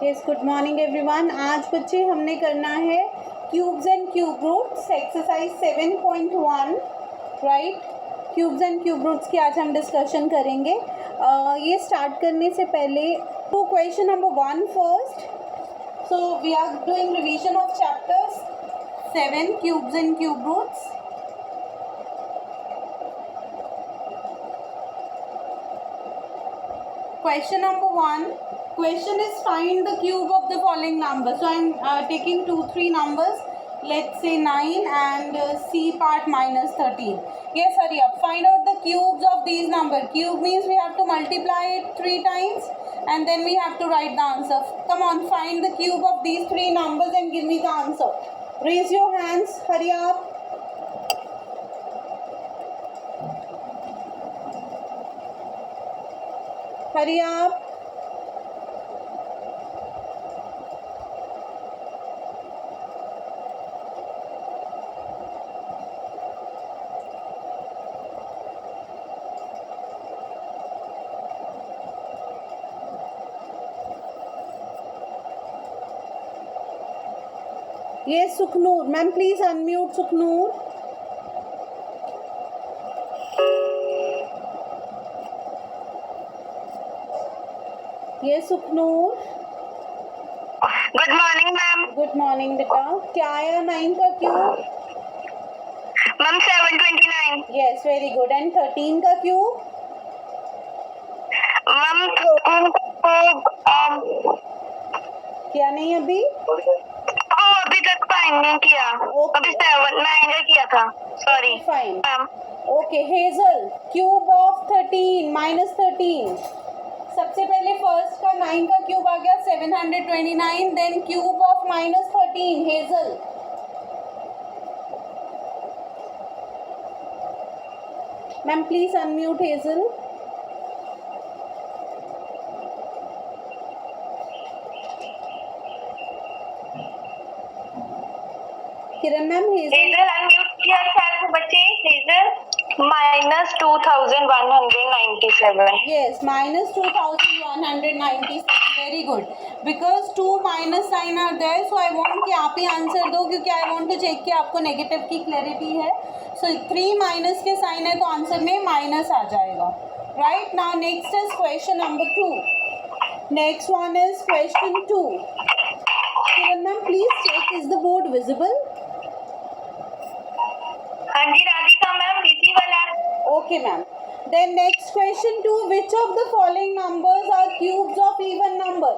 Yes, good morning everyone. आज बच्चे हमने करना है cubes and cube roots exercise 7.1, right. Cubes and cube roots की आज हम डिस्कशन करेंगे। ये स्टार्ट करने से पहले to question number 1 first. So we are doing revision of chapters 7 cubes and cube roots. Question number 1. Question is find the cube of the following numbers. So I am taking 3 numbers. Let's say 9 and C part minus 13. Yes, hurry up. Find out the cubes of these numbers. Cube means we have to multiply it 3 times and then we have to write the answer. Come on, find the cube of these 3 numbers and give me the answer. Raise your hands. Hurry up. Hurry up. Yes, Sukhnoor. Ma'am, please unmute Sukhnoor. Yes, Sukhnoor. Good morning ma'am. Good morning बेटा। क्या आया 9 का cube? Ma'am 729। Yes, very good. And 13 का cube? Ma'am 13 क्या नहीं अभी? अभी तक फाइन नहीं किया। अभी 7 9 का किया था। Sorry fine. Ma'am. Okay, hazel, cube of 13 minus 13। सबसे पहले फर्स्ट का 9 का क्यूब आ गया 729, then cube of minus 13। Hazel, ma'am please unmute Hazel. Kiran ma'am, Hazel unmute किया ख्याल से बच्चे। Hazel minus 2197। Yes, minus 2197। Very good. Because 2 minus sign are there, so I want कि आप ही आंसर दो, क्योंकि आई वांट टू चेक कि आपको नेगेटिव की क्लैरिटी है। सो 3 माइनस के साइन है तो आंसर में माइनस आ जाएगा। Right now next is question number 2। Next one is question 2। Kiran ma'am please check, is the board visible? हाँ जी राधिका मैम, विजिबल है। Okay, ma'am. Then next question 2. Which of the following numbers are cubes of even number?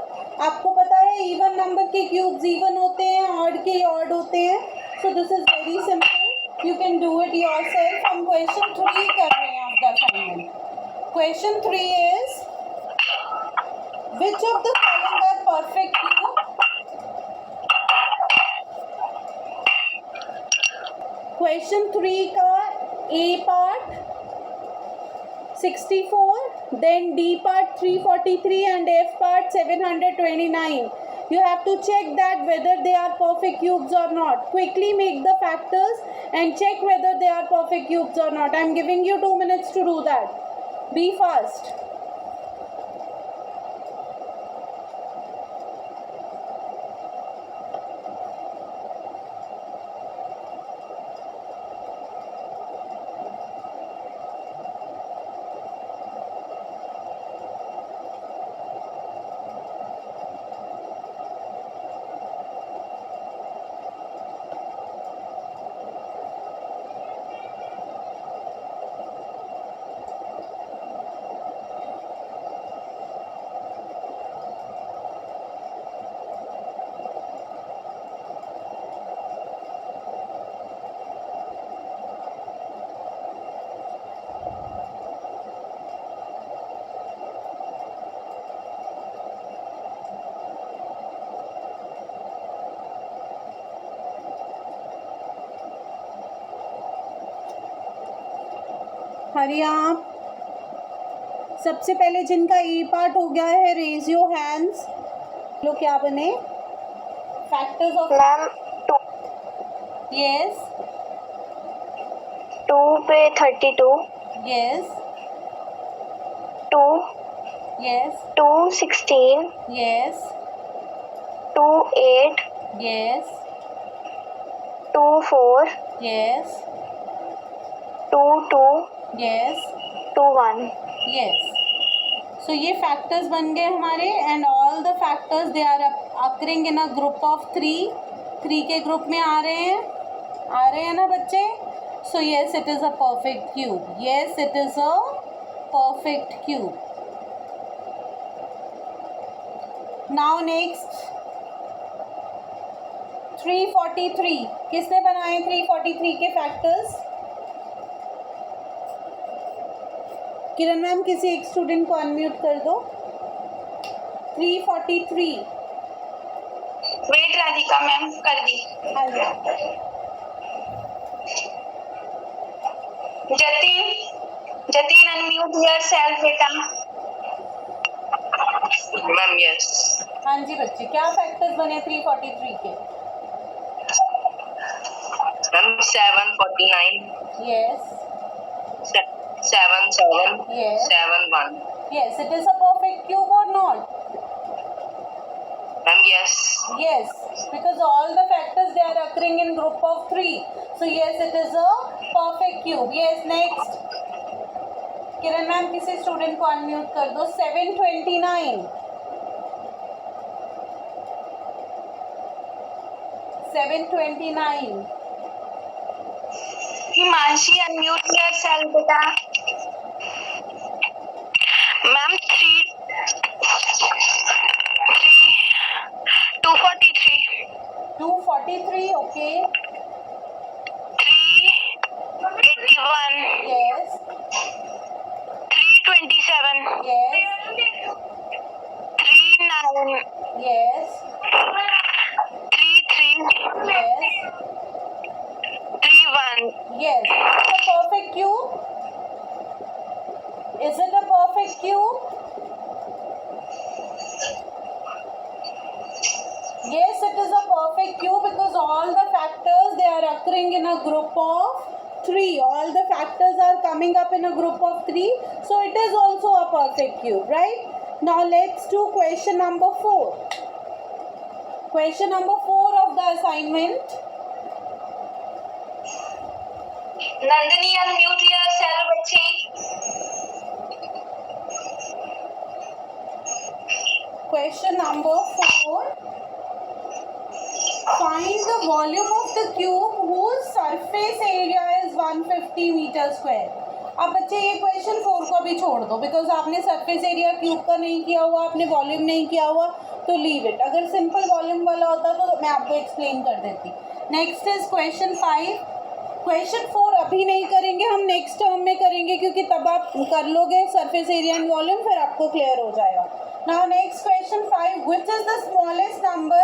आपको पता है even number के cubes even होते हैं, odd के odd होते हैं. So this is very simple. You can do it yourself. हम question 3 कर रहे हैं of the assignment. Question 3 is which of the following are perfect cube? Question 3 का A part 64, then D part 343 and F part 729. You have to check that whether they are perfect cubes or not. Quickly make the factors and check whether they are perfect cubes or not. I am giving you 2 minutes to do that. Be fast. हरी आप सबसे पहले जिनका ई part हो गया है, raise your hands. लो क्या बने? Factors of ma'am 2। Yes, 2 पे 32। Yes, 2 yes, 2 16। Yes, 2 8 yes, 2 4 yes, 2 2 yes, 2 1. yes. So ये फैक्टर्स बन गए हमारे and all the factors they are occurring in a group of 3 के ग्रुप में आ रहे हैं ना बच्चे. So yes it is a perfect cube. Yes it is a perfect cube. Now next 343. किसने बनाए 343 के फैक्टर्स? किरण मैम किसी एक स्टूडेंट को अनम्यूट कर दो. 343. वेट राधिका मैम कर दी. हाँ जी. जतिन अनम्यूट योरसेल्फ बेटा. Ma'am yes. हाँ जी बच्चे, क्या फैक्टर्स बने 343 के? Ma'am 749. Yes. 7 7 Yes. 7 1. Yes, it is a perfect cube or not? Ma'am yes. Yes, because all the factors they are occurring in group of 3. So yes, it is a perfect cube. Yes, next. Kiran ma'am किसी student को unmute कर दो. 729. 729. Himanshi unmute yourself बेटा. Ma'am 243. 243. Okay. 381. Yes. 327. Yes. 39. Yes. 33. Yes. 31. Yes. Is it a perfect cube? Is it a perfect cube? Yes, it is a perfect cube because all the factors they are occurring in a group of 3. All the factors are coming up in a group of 3. So it is also a perfect cube, right? Now let's do question number 4. Question number 4 of the assignment. Nandini unmute yourself बच्चे. Question number 4. Find the volume of the cube whose surface area is 150 meter square. अब बच्चे ये question 4 को भी छोड़ दो because आपने surface area cube का नहीं किया हुआ, आपने वॉल्यूम नहीं किया हुआ, तो लीव इट. अगर सिंपल वॉल्यूम वाला होता तो मैं आपको एक्सप्लेन कर देती. Next is question 5. क्वेश्चन 4 अभी नहीं करेंगे, हम नेक्स्ट टर्म में करेंगे क्योंकि तब आप कर लोगे सरफेस एरिया एंड वॉल्यूम, फिर आपको क्लियर हो जाएगा. Now next question 5. Which is the smallest number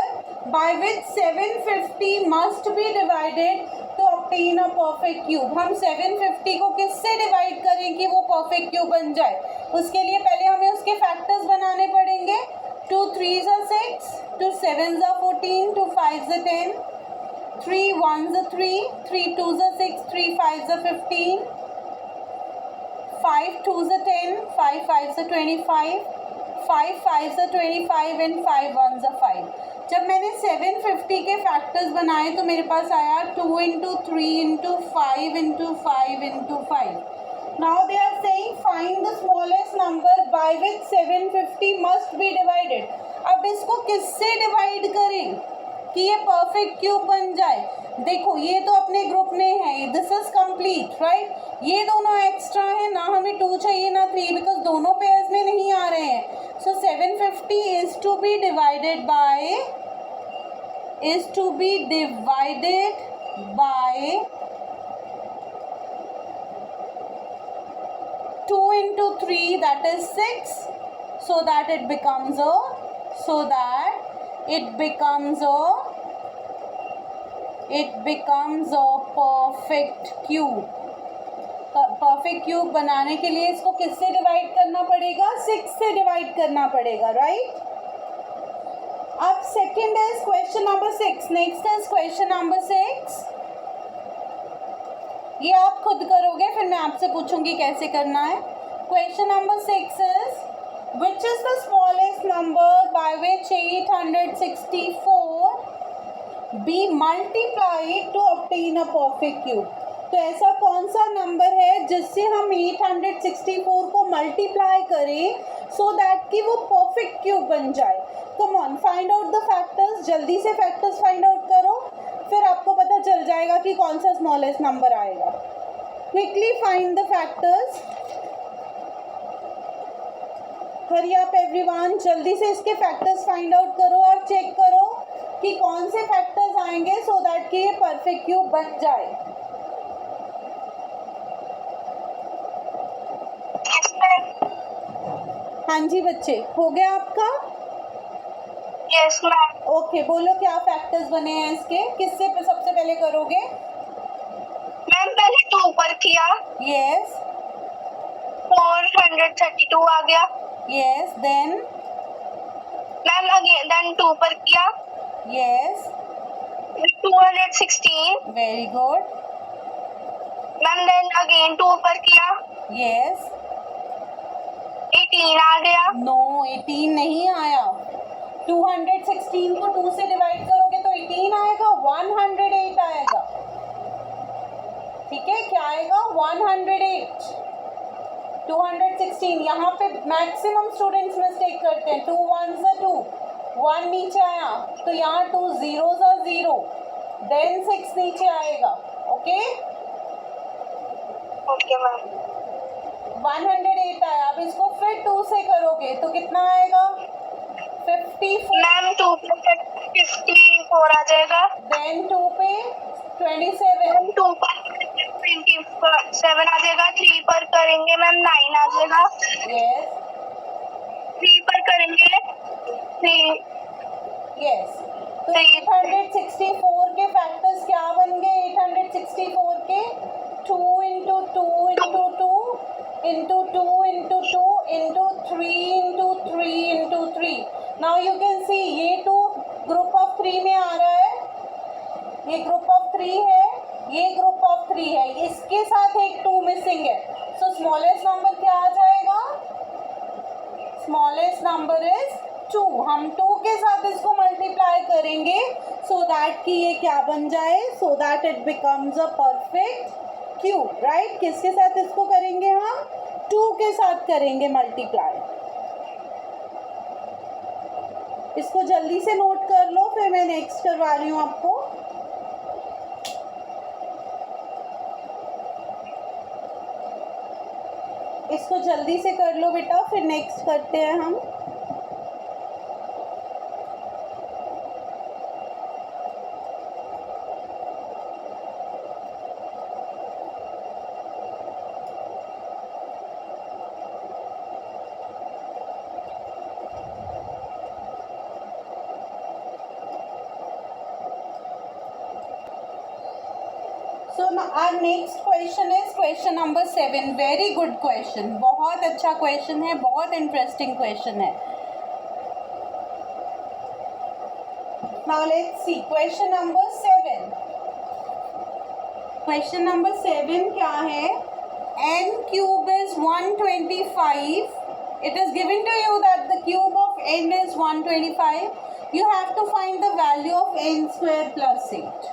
by which 750 must be divided to obtain a perfect cube? हम 750 को किससे डिवाइड करें कि वो परफेक्ट क्यूब बन जाए? उसके लिए पहले हमें उसके फैक्टर्स बनाने पड़ेंगे. 2 3s are 6, 2 7s are 14, 2 5s are 10, 3 1s are 3, 3 2s are 6, 3 5s are 15, 5 2s are 10, 5 5s are 25, 5 5s are 25 and 5 1s are 5. जब मैंने 750 के फैक्टर्स बनाए तो मेरे पास आया 2 into 3 into 5 into 5 into 5. Now they are saying find the smallest number by which 750 must be divided. अब इसको किससे डिवाइड करें कि ये परफेक्ट क्यूब बन जाए? देखो ये तो अपने ग्रुप में है, दिस इज कंप्लीट राइट. ये दोनों एक्स्ट्रा है ना, हमें 2 चाहिए ना 3 बिकॉज दोनों पेयर्स में नहीं आ रहे हैं. So 750 is to be divided by 2 into 3, that is 6, so that it becomes a perfect cube. Perfect cube बनाने के लिए इसको किससे डिवाइड करना पड़ेगा? 6 से डिवाइड करना पड़ेगा, राइट. अब second is question number 6. Next is question number 6. ये आप खुद करोगे, फिर मैं आपसे पूछूंगी कैसे करना है. Question number 6 is which is the smallest number by by which 864 be multiplied to obtain a perfect cube. तो ऐसा कौन सा नंबर है जिससे हम 864 को मल्टीप्लाई करें सो दैट कि वो परफेक्ट क्यूब बन जाए. Come on, find out the factors. जल्दी से फैक्टर्स फाइंड आउट करो, फिर आपको पता चल जाएगा कि कौन सा स्मॉलेस्ट नंबर आएगा. Quickly find the factors. Hurry up everyone, जल्दी से इसके फैक्टर्स फाइंड आउट करो और चेक करो कि कौन से फैक्टर्स आएंगे सो दैट कि ये परफेक्ट क्यूब बन जाए. हाँ जी बच्चे, हो गया आपका? Yes ma'am. ओके, बोलो क्या फैक्टर्स बने हैं इसके. किससे सबसे पहले करोगे? मैम पहले 2 पर किया. यस 432 आ गया. Yes, then ma'am again then 2 पर किया. Yes, 216. Very good. Ma'am then again 2 पर किया. यस, 18 आ गया. नो 18 नहीं आया. 216 को 2 से डिवाइड करोगे तो 18 आएगा, 108 आएगा. ठीक है, क्या आएगा? 108. 216. यहाँ पे मैक्सिमम स्टूडेंट्स मिस्टेक करते हैं. 2 1s are 2, 1 नीचे आया तो यहाँ 2 zeros are 0, देन 6 नीचे आएगा. Okay, okay ma'am. 108 आया. अब इसको फिर 2 से करोगे तो कितना आएगा? 54. मैम 2 पर 54 आ जाएगा. देन 2 पे 27. 2 पर 27 आ जाएगा. 3 पर करेंगे मैम 9 आ जाएगा. यस 3 पर करेंगे 3. यस. तो 864 के फैक्टर्स क्या बन गए? 864 के 2 into 2 into 2 into 2 into 2 into 3 into 3 into 3. Now you can see ये 2 ग्रुप ऑफ 3 में आ रहा है, ये ग्रुप ऑफ 3 है, ये ग्रुप ऑफ 3 है, इसके साथ एक 2 मिसिंग है. सो स्मॉलेस्ट नंबर क्या आ जाएगा? Smallest number is 2. हम 2 के साथ इसको मल्टीप्लाई करेंगे सो दैट कि ये क्या बन जाए? So that it becomes a perfect cube. Right, किसके साथ इसको करेंगे? हम 2 के साथ करेंगे मल्टीप्लाई. इसको जल्दी से नोट कर लो, फिर मैं नेक्स्ट करवा रही हूँ आपको. इसको जल्दी से कर लो बेटा, फिर नेक्स्ट करते हैं हम. So now our next question is question number 7. Very good question. बहुत अच्छा question है, बहुत interesting question है. Now let's see question number 7. Question number 7 क्या है? N cube is 125. It is given to you that the cube of n is 125. You have to find the value of n square plus 8.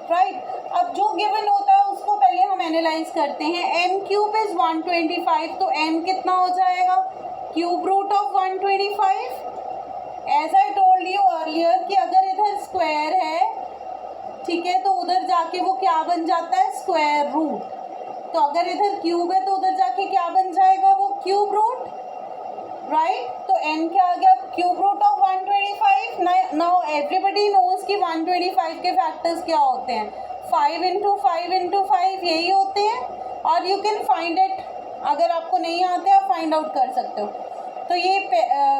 Right? अब जो given होता है उसको पहले हम analyse करते हैं. n क्यूब इज 125, तो n कितना हो जाएगा? Cube root of 125. As I told you earlier कि अगर इधर स्क्वायर है, ठीक है, तो उधर जाके वो क्या बन जाता है? Square root. तो अगर इधर क्यूब है तो उधर जाके क्या बन जाएगा? वो क्यूब रूट. राइट, तो n क्या आ गया? Cube root of 125. Now everybody knows कि 125 के फैक्टर्स क्या होते हैं? 5 into 5 into 5 यही होते हैं. और यू कैन फाइंड इट, अगर आपको नहीं आते आप फाइंड आउट कर सकते हो. तो ये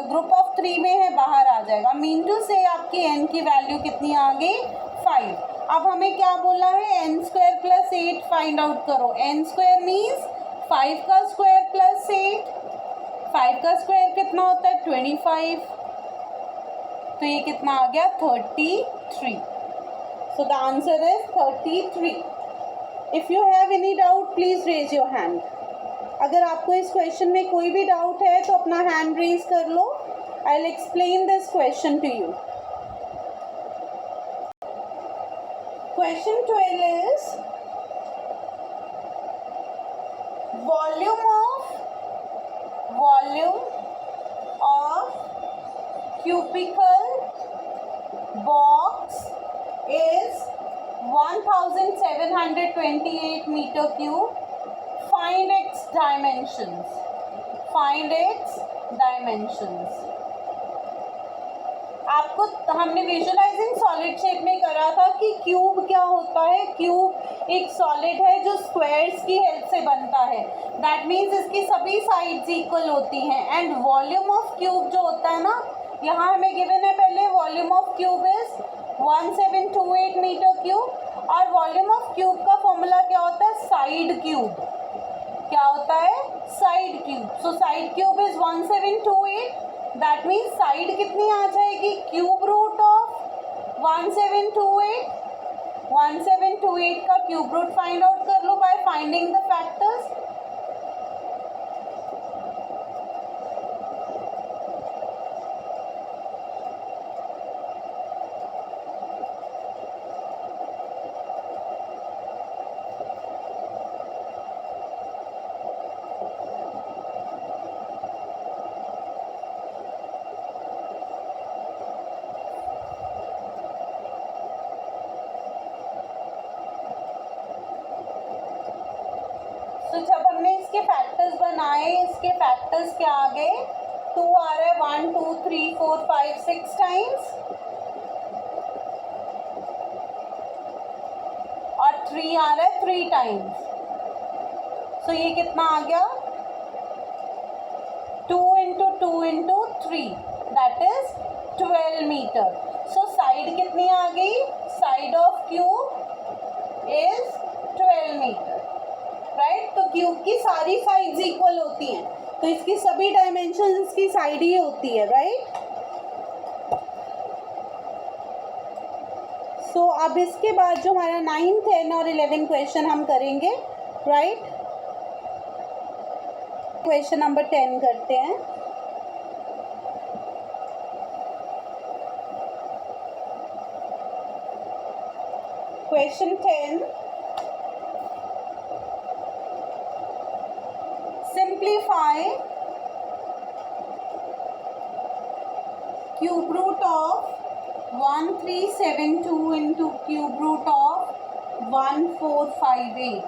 ग्रुप ऑफ 3 में है, बाहर आ जाएगा. मीन टू से आपकी n की वैल्यू कितनी आ गई? 5. अब हमें क्या बोला है? n square plus 8 find out करो. n स्क्वायर मीन्स 5 का स्क्वायर प्लस 8. 5 का स्क्वायर कितना होता है? 25. तो ये कितना आ गया? 33. So the answer is 33. If you have any doubt, please raise your hand. अगर आपको इस क्वेश्चन में कोई भी डाउट है तो अपना हैंड रेज कर लो. I'll explain this question to you. Question 12 is volume of cubical box is 1728 meter cube. Find its dimensions. आपको हमने विजुअलाइजिंग सॉलिड शेप में करा था कि क्यूब क्या होता है. क्यूब एक सॉलिड है जो स्क्वायर्स की हेल्प से बनता है. दैट मीन्स इसकी सभी साइड्स इक्वल होती हैं. एंड वॉल्यूम ऑफ क्यूब जो होता है ना, यहाँ हमें गिवन है पहले volume of cube is 1728 metre cube. और वॉल्यूम ऑफ क्यूब का फॉर्मूला क्या होता है? Side cube. क्या होता है? Side cube. So side cube is 1728. That means side कितनी आ जाएगी? Cube root of 1728. 1728 का क्यूब रूट फाइंड आउट कर लो बाय फाइंडिंग द फैक्टर्स. तो जब हमने इसके फैक्टर्स बनाए, इसके फैक्टर्स क्या आ गए? 2 आ रहा है 1 2 3 4 5 6 टाइम्स और 3 आ रहा है 3 टाइम्स. सो ये कितना आ गया? 2 into 2 into 3 that is 12 metre. So side कितनी आ गई? Side of cube is 12 metre. Right. तो क्यूब की सारी साइड्स इक्वल होती हैं, तो इसकी सभी डायमेंशन इसकी साइड ही होती है. राइट. सो अब इसके बाद जो हमारा 9, 10 और 11 क्वेश्चन हम करेंगे. राइट. क्वेश्चन नंबर 10 करते हैं. Question 10. Simplify cube root of 1372 into cube root of 1458.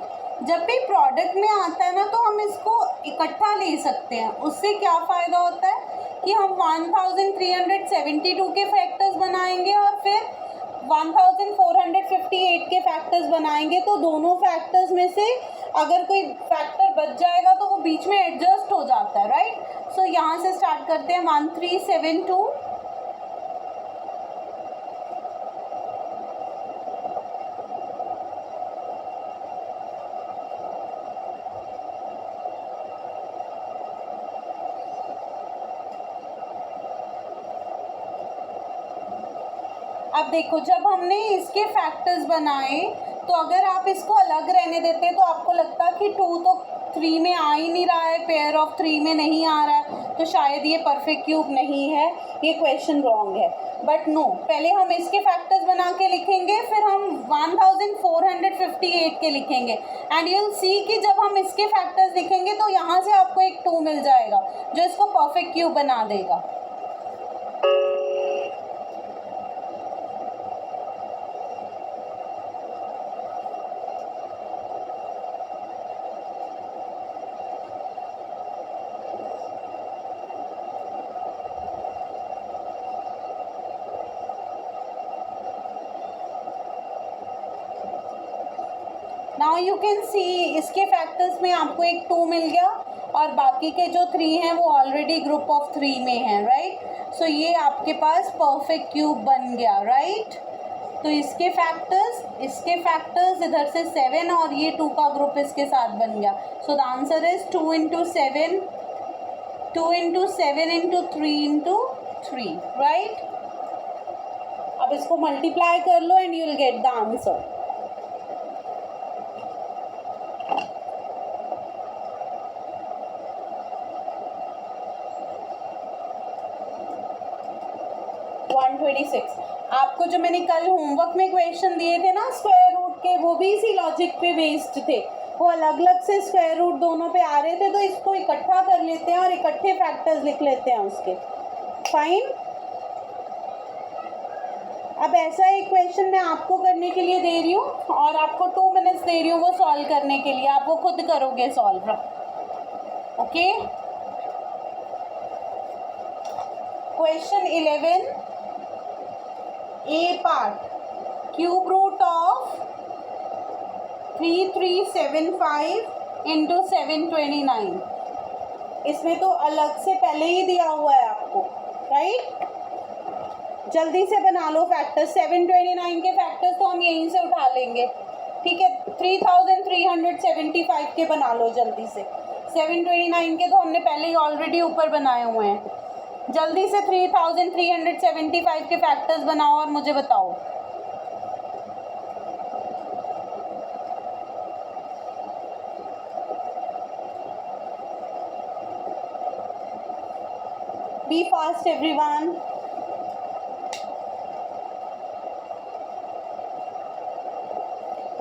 जब भी प्रोडक्ट में आता है ना तो हम इसको इकट्ठा ले सकते हैं. उससे क्या फ़ायदा होता है कि हम 1372 के फैक्टर्स बनाएंगे और फिर 1458 के फैक्टर्स बनाएंगे. तो दोनों फैक्टर्स में से अगर कोई फैक्टर बच जाएगा तो वो बीच में एडजस्ट हो जाता है. राइट. सो यहाँ से स्टार्ट करते हैं. 1372 अब देखो, जब हमने इसके फैक्टर्स बनाए तो अगर आप इसको अलग रहने देते तो आपको लगता कि 2 तो 3 में आ ही नहीं रहा है, पेयर ऑफ 3 में नहीं आ रहा है, तो शायद ये परफेक्ट क्यूब नहीं है, ये क्वेश्चन रॉन्ग है. बट नो, पहले हम इसके फैक्टर्स बना के लिखेंगे, फिर हम 1458 के लिखेंगे. एंड यू विल सी कि जब हम इसके फैक्टर्स लिखेंगे तो यहाँ से आपको एक 2 मिल जाएगा जो इसको परफेक्ट क्यूब बना देगा. नाउ यू कैन सी इसके फैक्टर्स में आपको एक 2 मिल गया और बाकी के जो 3 हैं वो ऑलरेडी ग्रुप ऑफ 3 में हैं. राइट. सो ये आपके पास परफेक्ट क्यूब बन गया. राइट. तो इसके फैक्टर्स इधर से 7 और ये 2 का ग्रुप इसके साथ बन गया. So the answer is 2 into 7 into 3 into 3. Right. अब इसको मल्टीप्लाई कर लो and you will get the answer. 126। आपको जो मैंने कल होमवर्क में क्वेश्चन दिए थे ना स्क्वायर रूट के, वो भी इसी लॉजिक पे बेस्ड थे। वो अलग अलग से स्क्वायर रूट दोनों पे आ रहे थे, तो इसको इकट्ठा कर लेते हैं और इकट्ठे फैक्टर्स लिख लेते हैं उसके। फाइन। अब ऐसा एक क्वेश्चन मैं आपको करने के लिए दे रही हूँ और आपको 2 मिनट्स दे रही हूँ वो सॉल्व करने के लिए। आप वो खुद करोगे solve. Okay. Question 11 A part, cube root of 3375 into 729। इसमें तो अलग से पहले ही दिया हुआ है आपको, राइट? जल्दी से बना लो फैक्टर्स। 729 के फैक्टर्स तो हम यहीं से उठा लेंगे, ठीक है? 3375 के बना लो जल्दी से। 729 के तो हमने पहले ही ऑलरेडी ऊपर बनाए हुए हैं। जल्दी से 3375 के फैक्टर्स बनाओ और मुझे बताओ। Be fast everyone.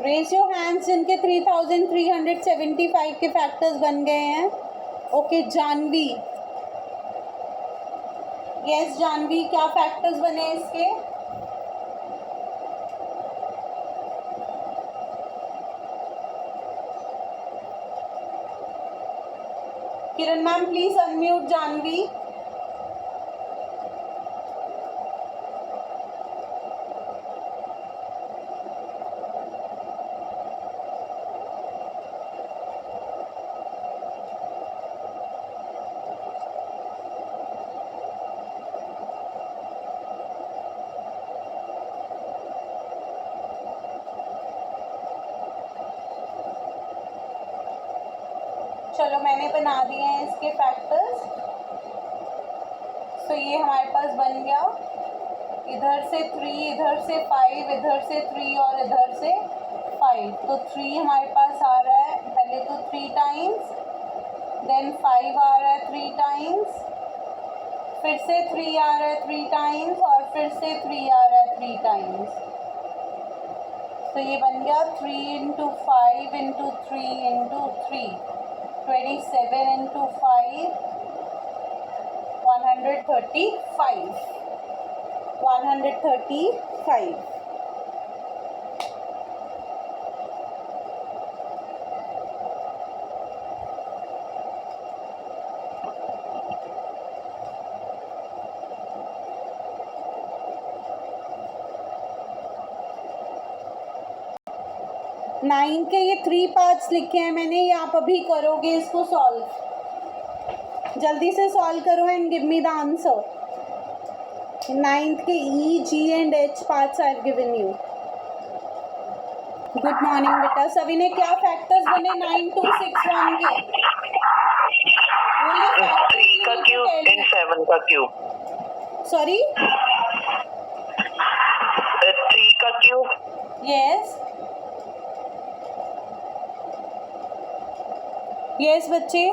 Raise your hands जिनके 3375 के फैक्टर्स बन गए हैं। ओके जानवी। यस जानवी, क्या फैक्टर्स बने इसके? किरण मैम प्लीज अनम्यूट जानवी। चलो मैंने बना दिए हैं इसके फैक्टर्स। तो ये हमारे पास बन गया, इधर से 3, इधर से 5, इधर से 3 और इधर से 5। तो 3 हमारे पास आ रहा है पहले तो 3 टाइम्स, देन 5 आ रहा है 3 टाइम्स, फिर से 3 आ रहा है 3 टाइम्स और फिर से 3 आ रहा है 3 टाइम्स। तो ये बन गया 3 into 5 into 3 into 3, 27 into 5, 135। 135। Nine के ये 3 पार्ट्स लिखे हैं मैंने, ये आप अभी करोगे इसको सॉल्व। जल्दी से सॉल्व करो and give me the answer. 9th के E, G and H parts I have given you. Good morning बेटा। सभी ने क्या फैक्टर्स बने 9261 के? 3 का क्यूब एंड 7 का क्यूब। सॉरी 3 का क्यूब। यस यस बच्चे।